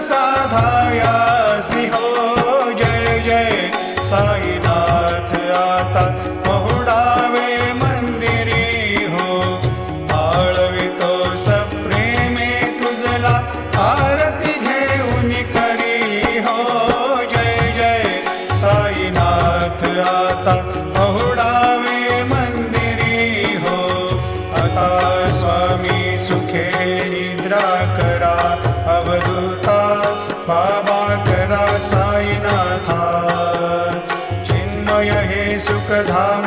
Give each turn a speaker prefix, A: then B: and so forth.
A: साधायासी हो जय जय साईनाथ आता पहुडावे मंदिरी हो आळवितो सप्रेमे तुझला आरती घेऊन करी हो जय जय साईनाथ आता पहुडावे मंदिरी हो आता स्वामी सुखे निद्रा करा अवधूता बाबा करा साईनाथा चिन्मय हे सुखधाम